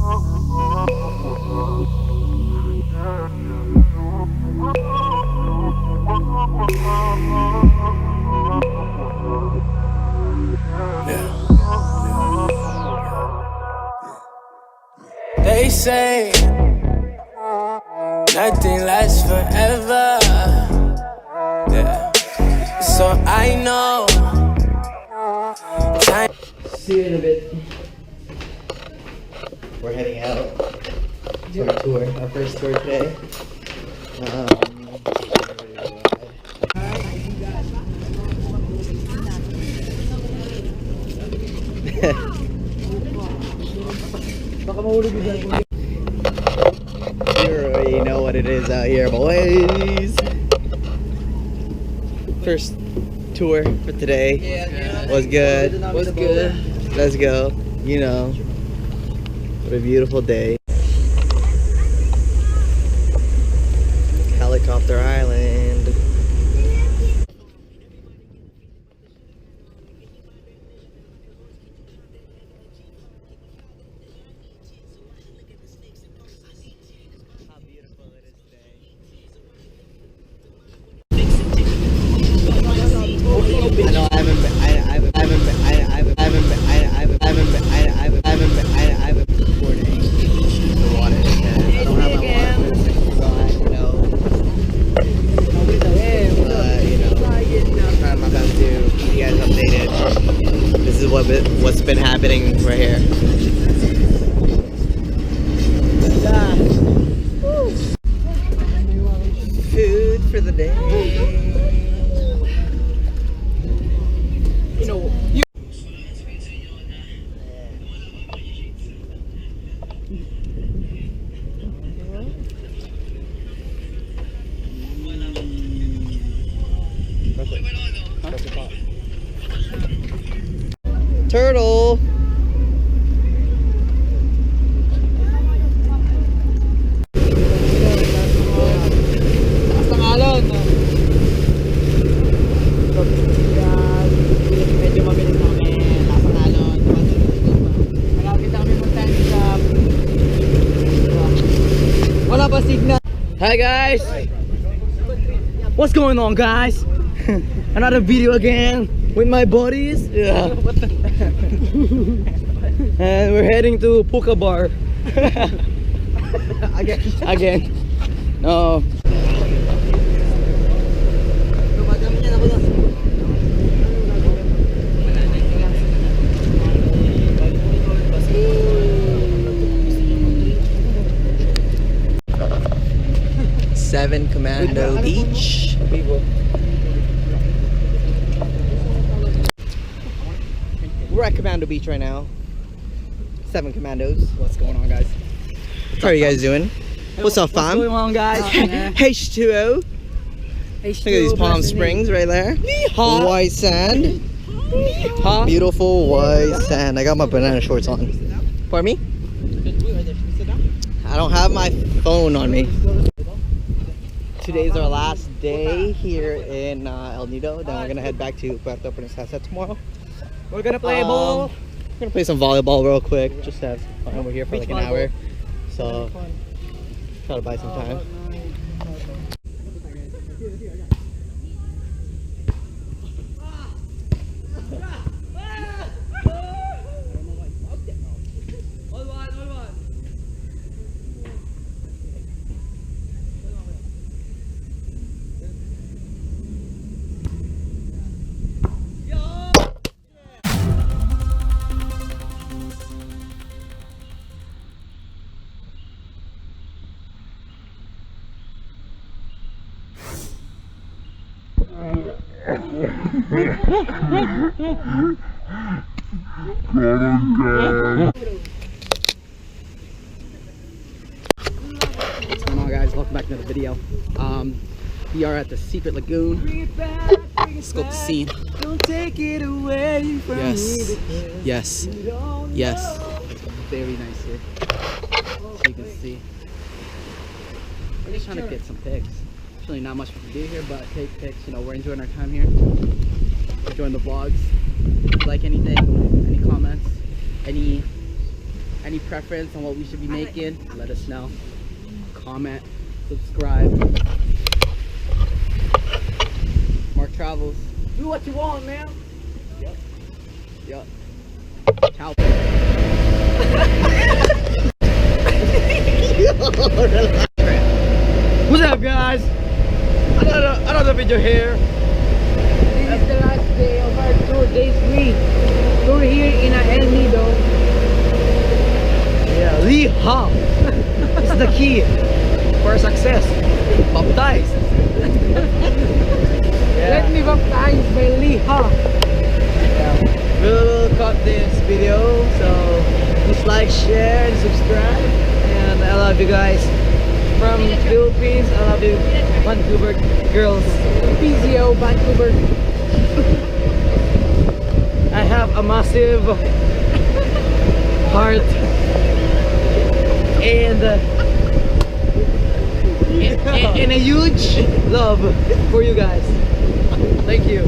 They say nothing lasts forever. Yeah. So I know. See you in a bit. We're heading out to our tour, our first tour today. You already know what it is out here, boys. First tour for today. Was good. Was good. Let's go. You know, what a beautiful day. Helicopter Island. How beautiful it is today. I know I haven't been recording the water. I don't have my water, so I I'm trying my best to keep you guys updated. This is what's been happening right here. Food for the day. You know, turtle. Hi guys, what's going on, guys? Another video again with my buddies. Yeah. And we're heading to Puka Bar. Again. No. 7 Commando Beach. We're at Commando Beach right now. 7 Commandos. What's going on, guys? How are you guys doing? What's up, fam? What's going on, guys? H2O. Look at these Palm Springs right there. White sand. Beautiful white sand. I got my banana shorts on. Pardon me? I don't have my phone on me. Today's our last day here in El Nido. Then we're gonna head back to Puerto Princesa tomorrow. We're gonna play ball. We're gonna play some volleyball real quick. Just to have some fun. We're here for like an hour, so try to buy some time. What's going on, guys? Welcome back to another video. We are at the Secret Lagoon. Let's go to the scene. Don't take it away from Yes. Yes. Yes. Very nice here. So you can see. We're just trying to get some pics. There's really not much to do here, but take pics. You know, we're enjoying our time here. Enjoying the vlogs. If you like anything, any comments, any Any preference on what we should be making, let us know. Comment, subscribe. Mark Travels. Do what you want, man. Yep. Yep. Ciao. What's up, guys? Another video here. This is the last day of our tour, day 3. Tour here in El Nido. Yeah, Liha is the key for success. Baptized. Let me baptize by Liha. We'll cut this video, so please like, share, and subscribe. And I love you guys from Philippines. I love you, Vancouver girls. PZO, Vancouver. I have a massive heart and a huge love for you guys. Thank you.